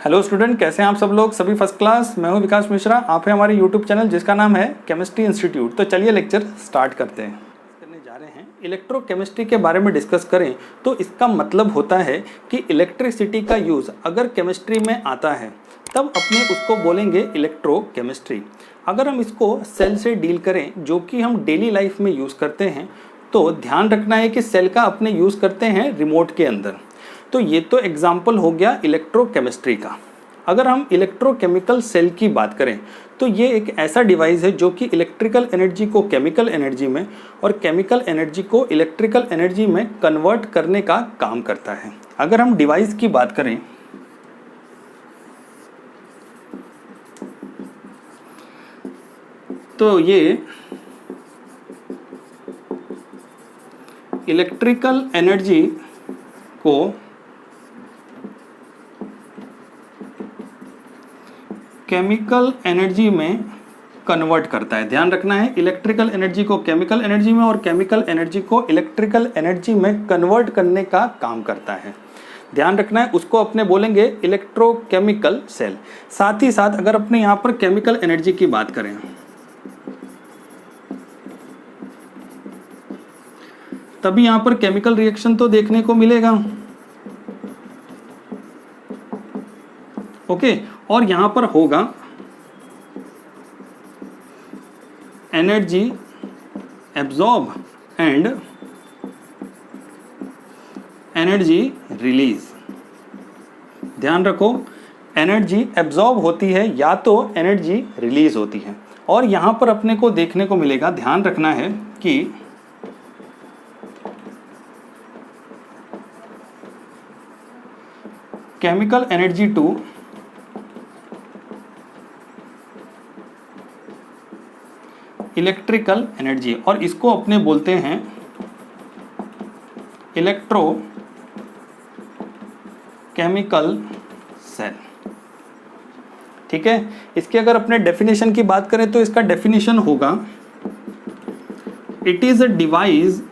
Hello student, कैसे हैं आप सब लोग? सभी फर्स्ट क्लास। मैं हूं विकास मिश्रा, आप हैं हमारे यूट्यूब चैनल जिसका नाम है केमिस्ट्री इंस्टीट्यूट। तो चलिए लेक्चर स्टार्ट करते हैं। करने जा रहे हैं इलेक्ट्रोकेमिस्ट्री के बारे में डिस्कस करें तो इसका मतलब होता है कि इलेक्ट्रिसिटी का यूज़ अगर केमिस्ट्री में आता है तब अपने उसको बोलेंगे इलेक्ट्रोकेमिस्ट्री। अगर हम इसको सेल से डील करें जो कि हम डेली लाइफ में यूज़ करते हैं तो ध्यान रखना है कि सेल का अपने यूज़ करते हैं रिमोट के अंदर। तो ये तो एग्जाम्पल हो गया इलेक्ट्रोकेमिस्ट्री का। अगर हम इलेक्ट्रोकेमिकल सेल की बात करें तो ये एक ऐसा डिवाइस है जो कि इलेक्ट्रिकल एनर्जी को केमिकल एनर्जी में और केमिकल एनर्जी को इलेक्ट्रिकल एनर्जी में कन्वर्ट करने का काम करता है। अगर हम डिवाइस की बात करें तो ये इलेक्ट्रिकल एनर्जी को केमिकल एनर्जी में कन्वर्ट करता है। ध्यान रखना है, इलेक्ट्रिकल एनर्जी को केमिकल एनर्जी में और केमिकल एनर्जी को इलेक्ट्रिकल एनर्जी में कन्वर्ट करने का काम करता है। ध्यान रखना है, उसको अपने बोलेंगे इलेक्ट्रोकेमिकल सेल। साथ ही साथ अगर अपने यहाँ पर केमिकल एनर्जी की बात करें तभी यहाँ पर केमिकल रिएक्शन तो देखने को मिलेगा। ओके, और यहां पर होगा energy absorb and energy release. ध्यान रखो, एनर्जी एब्जॉर्ब होती है या तो एनर्जी रिलीज होती है। और यहां पर अपने को देखने को मिलेगा, ध्यान रखना है कि chemical energy to electrical energy, और इसको अपने बोलते हैं इलेक्ट्रो केमिकल सेल। ठीक है, इसके अगर अपने डेफिनेशन की बात करें तो इसका डेफिनेशन होगा it is a device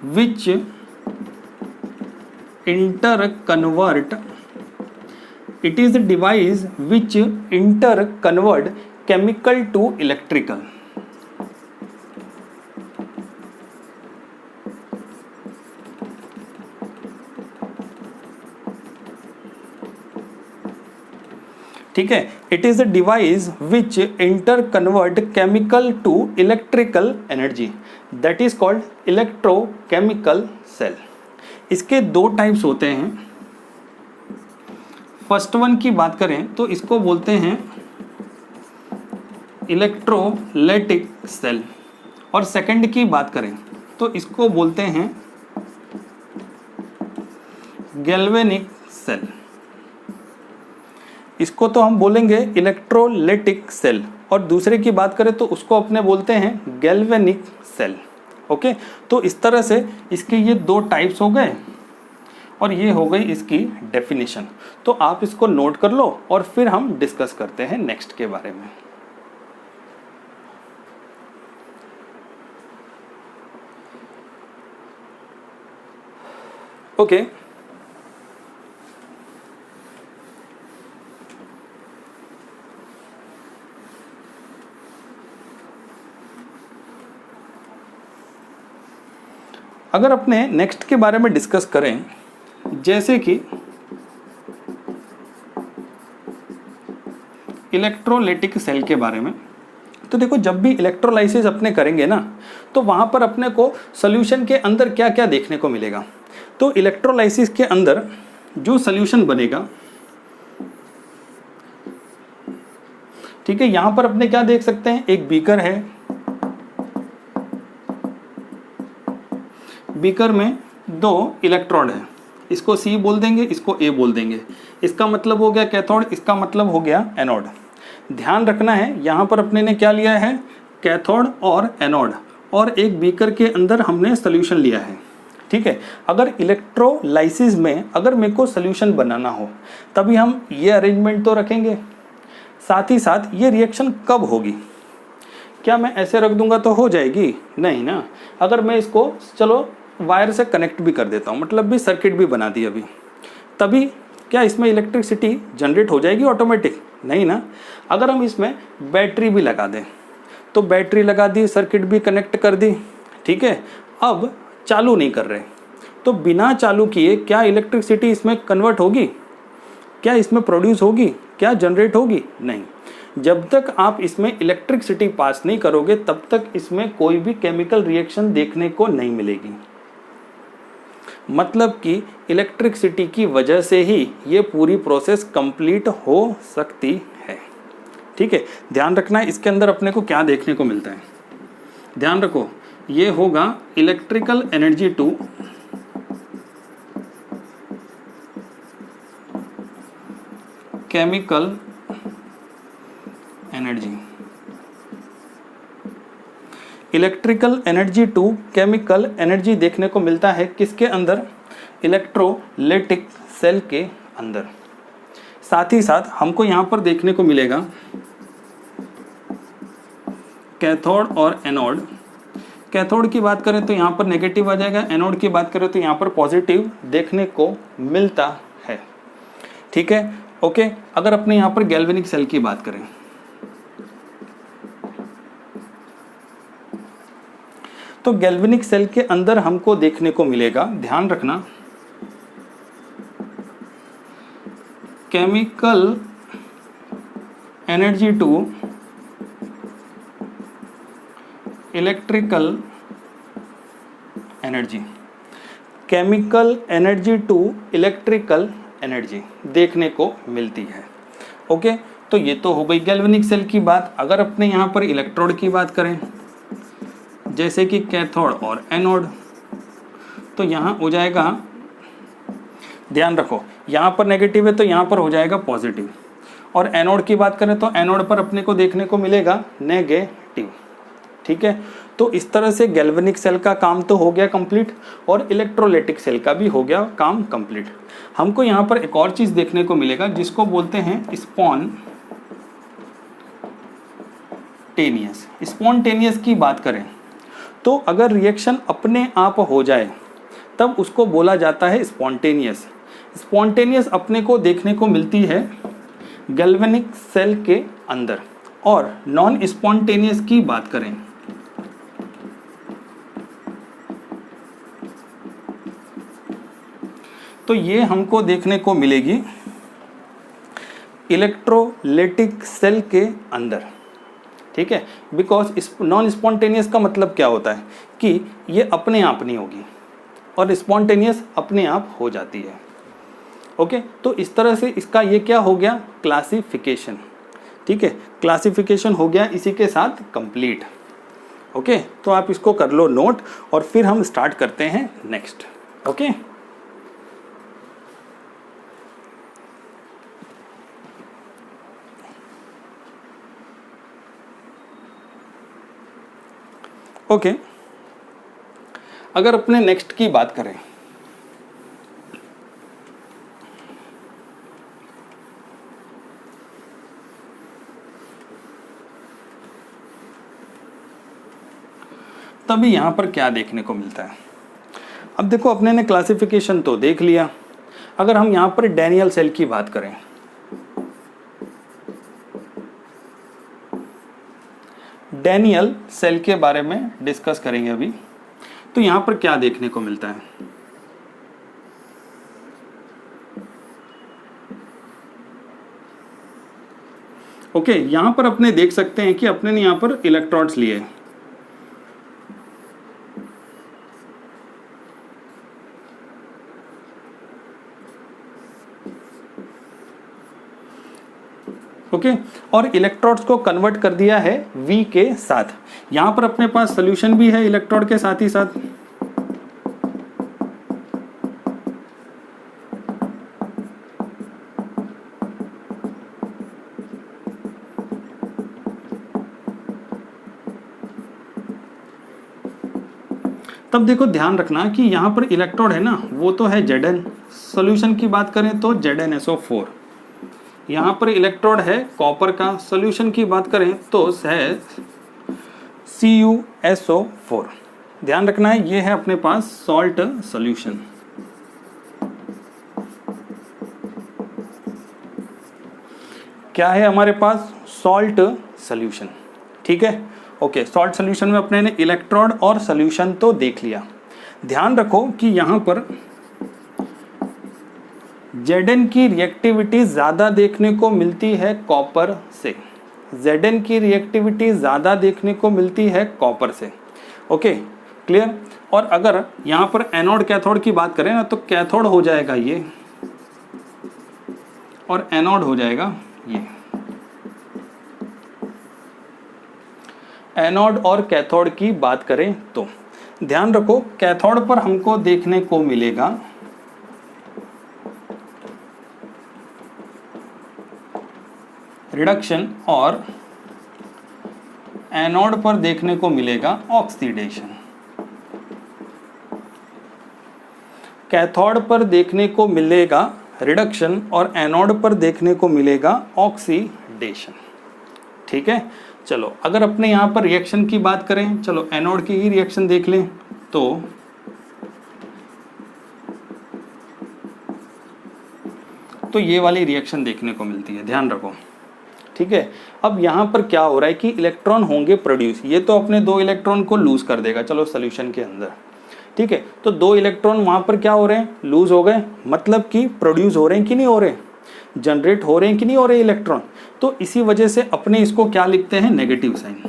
which interconvert chemical to electrical। ठीक है, it is a device which interconvert chemical to electrical energy, that is called electrochemical cell. इसके दो टाइप्स होते हैं। फर्स्ट वन की बात करें तो इसको बोलते हैं इलेक्ट्रोलाइटिक सेल, और सेकंड की बात करें तो इसको बोलते हैं गैल्वेनिक सेल। इसको तो हम बोलेंगे इलेक्ट्रोलाइटिक सेल, और दूसरे की बात करें तो उसको अपने बोलते हैं गैल्वेनिक सेल। ओके, तो इस तरह से इसके ये दो टाइप्स हो गए और ये हो गई इसकी डेफिनेशन। तो आप इसको नोट कर लो और फिर हम डिस्कस करते हैं नेक्स्ट के बारे में। ओके, अगर अपने नेक्स्ट के बारे में डिस्कस करें जैसे कि इलेक्ट्रोलाइटिक सेल के बारे में, तो देखो जब भी इलेक्ट्रोलाइसिस अपने करेंगे ना तो वहां पर अपने को सॉल्यूशन के अंदर क्या क्या देखने को मिलेगा। तो इलेक्ट्रोलाइसिस के अंदर जो सॉल्यूशन बनेगा, ठीक है, यहां पर अपने क्या देख सकते हैं, एक बीकर है, बीकर में दो इलेक्ट्रोड है, इसको C बोल देंगे, इसको A बोल देंगे। इसका मतलब हो गया कैथोड, इसका मतलब हो गया एनोड। ध्यान रखना है, यहाँ पर अपने ने क्या लिया है, कैथोड और एनोड, और एक बीकर के अंदर हमने सोल्यूशन लिया है। ठीक है, अगर इलेक्ट्रोलाइसिस में अगर मेरे को सोल्यूशन बनाना हो तभी हम ये अरेंजमेंट तो रखेंगे। साथ ही साथ ये रिएक्शन कब होगी, क्या मैं ऐसे रख दूंगा तो हो जाएगी? नहीं ना। अगर मैं इसको चलो वायर से कनेक्ट भी कर देता हूँ, मतलब भी सर्किट भी बना दी अभी, तभी क्या इसमें इलेक्ट्रिसिटी जनरेट हो जाएगी ऑटोमेटिक? नहीं ना। अगर हम इसमें बैटरी भी लगा दें, तो बैटरी लगा दी, सर्किट भी कनेक्ट कर दी, ठीक है, अब चालू नहीं कर रहे, तो बिना चालू किए क्या इलेक्ट्रिसिटी इसमें कन्वर्ट होगी? क्या इसमें प्रोड्यूस होगी? क्या जनरेट होगी? नहीं। जब तक आप इसमें इलेक्ट्रिसिटी पास नहीं करोगे तब तक इसमें कोई भी केमिकल रिएक्शन देखने को नहीं मिलेगी। मतलब कि इलेक्ट्रिसिटी की वजह से ही ये पूरी प्रोसेस कंप्लीट हो सकती है। ठीक है, ध्यान रखना है इसके अंदर अपने को क्या देखने को मिलता है। ध्यान रखो, ये होगा electrical energy to chemical energy. Electrical energy to chemical energy देखने को मिलता है किसके अंदर? इलेक्ट्रोलाइटिक सेल के अंदर। साथ ही साथ हमको यहाँ पर देखने को मिलेगा कैथोड और एनोड। कैथोड की बात करें तो यहाँ पर नेगेटिव आ जाएगा, एनोड की बात करें तो यहाँ पर पॉजिटिव देखने को मिलता है। ठीक है, ओके। अगर अपने यहाँ पर गैल्वेनिक सेल की बात करें तो गैल्वेनिक सेल के अंदर हमको देखने को मिलेगा, ध्यान रखना, chemical energy to electrical energy. Chemical energy to electrical energy देखने को मिलती है। ओके, तो ये तो हो गई गैल्वेनिक सेल की बात। अगर अपने यहाँ पर इलेक्ट्रोड की बात करें जैसे कि कैथोड और एनोड, तो यहाँ हो जाएगा, ध्यान रखो, यहाँ पर नेगेटिव है तो यहाँ पर हो जाएगा पॉजिटिव। और एनोड की बात करें तो एनोड पर अपने को देखने को मिलेगा नेगेटिव। ठीक है, तो इस तरह से गैल्वेनिक सेल का काम तो हो गया कंप्लीट और इलेक्ट्रोलाइटिक सेल का भी हो गया काम कंप्लीट। हमको यहाँ पर एक और चीज़ देखने को मिलेगा जिसको बोलते हैं स्पॉन्टेनियस। स्पॉन्टेनियस की बात करें तो अगर रिएक्शन अपने आप हो जाए तब उसको बोला जाता है स्पॉन्टेनियस। स्पॉन्टेनियस अपने को देखने को मिलती है गैल्वेनिक सेल के अंदर। और नॉन स्पॉन्टेनियस की बात करें तो ये हमको देखने को मिलेगी इलेक्ट्रोलाइटिक सेल के अंदर। ठीक है, बिकॉज नॉन स्पॉन्टेनियस का मतलब क्या होता है कि ये अपने आप नहीं होगी और स्पॉन्टेनियस अपने आप हो जाती है। ओके, तो इस तरह से इसका ये क्या हो गया? क्लासिफिकेशन। ठीक है, क्लासिफिकेशन हो गया इसी के साथ कंप्लीट। ओके, तो आप इसको कर लो नोट और फिर हम स्टार्ट करते हैं नेक्स्ट। ओके, ओके, अगर अपने नेक्स्ट की बात करें तभी यहां पर क्या देखने को मिलता है। अब देखो, अपने ने क्लासिफिकेशन तो देख लिया। अगर हम यहां पर डैनियल सेल की बात करें डैनियल सेल के बारे में डिस्कस करेंगे अभी, तो यहां पर क्या देखने को मिलता है? ओके, यहां पर अपने देख सकते हैं कि अपने ने यहां पर इलेक्ट्रोड्स लिए। ओके, और इलेक्ट्रोड्स को कन्वर्ट कर दिया है V के साथ। यहां पर अपने पास सोल्यूशन भी है इलेक्ट्रोड के साथ ही साथ। तब देखो, ध्यान रखना कि यहाँ पर इलेक्ट्रोड है ना, वो तो है Zn। सोल्यूशन की बात करें तो ZnSO4। यहाँ पर इलेक्ट्रोड है कॉपर का, सोल्यूशन की बात करें तो है CuSO4। ध्यान रखना है ये है अपने पास सॉल्ट सॉल्यूशन। क्या है हमारे पास? Salt solution. ठीक है, ओके। सॉल्ट सॉल्यूशन में अपने ने इलेक्ट्रोड और सॉल्यूशन तो देख लिया। ध्यान रखो कि यहां पर Zn की रिएक्टिविटी ज़्यादा देखने को मिलती है कॉपर से। Zn की रिएक्टिविटी ज़्यादा देखने को मिलती है कॉपर से। Okay, clear. और अगर यहाँ पर एनोड कैथोड की बात करें ना, तो कैथोड हो जाएगा ये और एनोड हो जाएगा ये। एनोड और कैथोड की बात करें तो ध्यान रखो, कैथोड पर हमको देखने को मिलेगा रिडक्शन और एनोड पर देखने को मिलेगा ऑक्सीडेशन। कैथोड पर देखने को मिलेगा रिडक्शन और एनोड पर देखने को मिलेगा ऑक्सीडेशन। ठीक है, चलो अगर अपने यहाँ पर रिएक्शन की बात करें, चलो एनोड की ही रिएक्शन देख लें तो ये वाली रिएक्शन देखने को मिलती है, ध्यान रखो। ठीक है, अब यहाँ पर क्या हो रहा है कि इलेक्ट्रॉन होंगे प्रोड्यूस, ये तो अपने 2 इलेक्ट्रॉन को लूज कर देगा, चलो सॉल्यूशन के अंदर। ठीक है, तो 2 इलेक्ट्रॉन वहाँ पर क्या हो रहे हैं? लूज हो गए, मतलब कि प्रोड्यूस हो रहे हैं कि नहीं हो रहे, जनरेट हो रहे हैं कि नहीं हो रहे इलेक्ट्रॉन। तो इसी वजह से अपने इसको क्या लिखते हैं? Negative sign.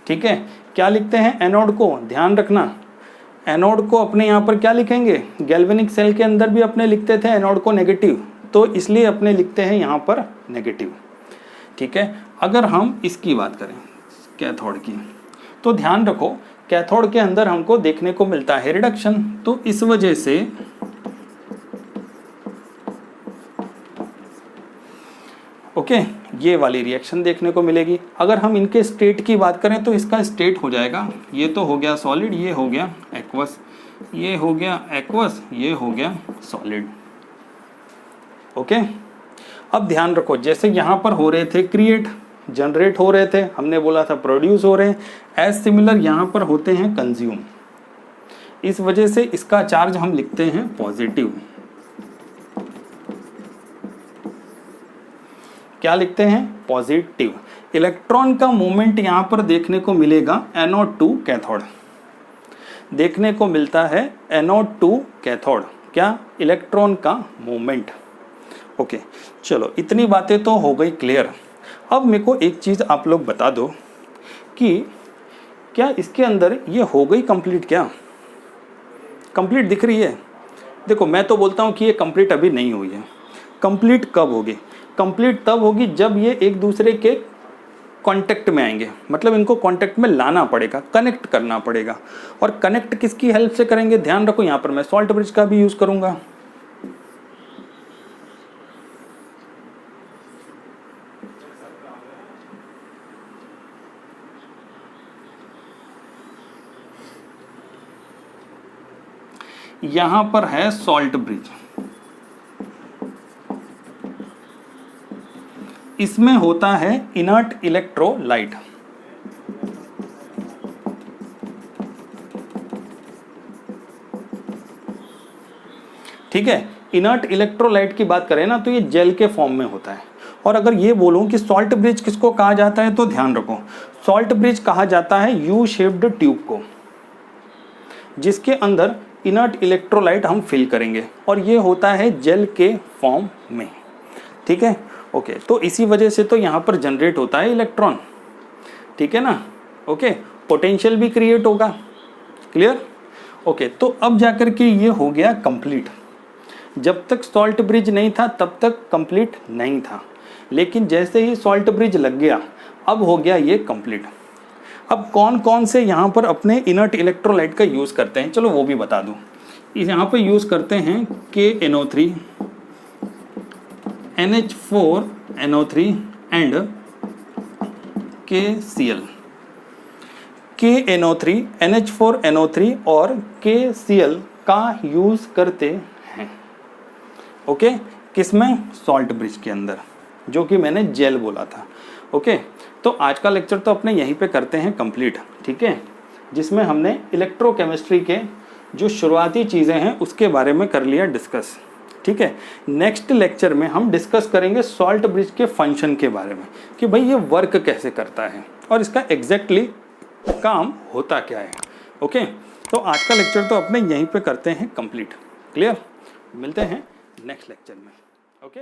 ठीक है, क्या लिखते हैं एनोड को? ध्यान रखना, एनोड को अपने यहाँ पर क्या लिखेंगे? गैल्वेनिक सेल के अंदर भी अपने लिखते थे एनोड को नेगेटिव, तो इसलिए अपने लिखते हैं यहाँ पर नेगेटिव। ठीक है, अगर हम इसकी बात करें कैथोड की, तो ध्यान रखो कैथोड के अंदर हमको देखने को मिलता है रिडक्शन, तो इस वजह से ओके ये वाली रिएक्शन देखने को मिलेगी। अगर हम इनके स्टेट की बात करें तो इसका स्टेट हो जाएगा, ये तो हो गया सॉलिड, ये हो गया एक्वस, ये हो गया एक्वस, ये हो गया सॉलिड। ओके, अब ध्यान रखो जैसे यहाँ पर हो रहे थे क्रिएट, जनरेट हो रहे थे, हमने बोला था प्रोड्यूस हो रहे हैं, एज सिमिलर यहाँ पर होते हैं कंज्यूम। इस वजह से इसका चार्ज हम लिखते हैं पॉजिटिव। क्या लिखते हैं? पॉजिटिव। इलेक्ट्रॉन का मूवमेंट यहाँ पर देखने को मिलेगा एनोड टू कैथोड, देखने को मिलता है एनोड टू कैथोड। क्या? इलेक्ट्रॉन का मूवमेंट। ओके, चलो इतनी बातें तो हो गई क्लियर। अब मेरे को एक चीज़ आप लोग बता दो कि क्या इसके अंदर ये हो गई कंप्लीट? क्या कंप्लीट दिख रही है? देखो मैं तो बोलता हूँ कि ये कंप्लीट अभी नहीं हुई है। कंप्लीट कब होगी? कंप्लीट तब होगी जब ये एक दूसरे के कांटेक्ट में आएंगे, मतलब इनको कांटेक्ट में लाना पड़ेगा, कनेक्ट करना पड़ेगा। और कनेक्ट किसकी हेल्प से करेंगे? ध्यान रखो यहाँ पर मैं सॉल्ट ब्रिज का भी यूज़ करूँगा। यहाँ पर है सॉल्ट ब्रिज, इसमें होता है इनर्ट इलेक्ट्रोलाइट। ठीक है, इनर्ट इलेक्ट्रोलाइट की बात करें ना तो ये जेल के फॉर्म में होता है। और अगर ये बोलूं कि सॉल्ट ब्रिज किसको कहा जाता है, तो ध्यान रखो सॉल्ट ब्रिज कहा जाता है यू शेप्ड ट्यूब को, जिसके अंदर इनर्ट इलेक्ट्रोलाइट हम फिल करेंगे और ये होता है जेल के फॉर्म में। ठीक है, ओके, तो इसी वजह से तो यहाँ पर जनरेट होता है इलेक्ट्रॉन। ठीक है ना, ओके, पोटेंशियल भी क्रिएट होगा। क्लियर? ओके, तो अब जाकर के ये हो गया कंप्लीट। जब तक सॉल्ट ब्रिज नहीं था तब तक कंप्लीट नहीं था, लेकिन जैसे ही सॉल्ट ब्रिज लग गया अब हो गया ये कंप्लीट। अब कौन कौन से यहाँ पर अपने इनर्ट इलेक्ट्रोलाइट का यूज़ करते हैं, चलो वो भी बता दूँ। यहाँ पर यूज़ करते हैं KNO3, NH4NO3 and KCl। KNO3, NH4NO3 और KCl का यूज़ करते हैं। ओके, किसमें? सॉल्ट ब्रिज के अंदर, जो कि मैंने जेल बोला था। ओके, तो आज का लेक्चर तो अपने यहीं पे करते हैं कंप्लीट, ठीक है, जिसमें हमने इलेक्ट्रोकेमिस्ट्री के जो शुरुआती चीज़ें हैं उसके बारे में कर लिया डिस्कस, ठीक है। नेक्स्ट लेक्चर में हम डिस्कस करेंगे सॉल्ट ब्रिज के फंक्शन के बारे में कि भाई ये वर्क कैसे करता है और इसका एग्जैक्टली काम होता क्या है। ओके, तो आज का लेक्चर तो अपने यहीं पे करते हैं कंप्लीट। क्लियर, मिलते हैं नेक्स्ट लेक्चर में। ओके।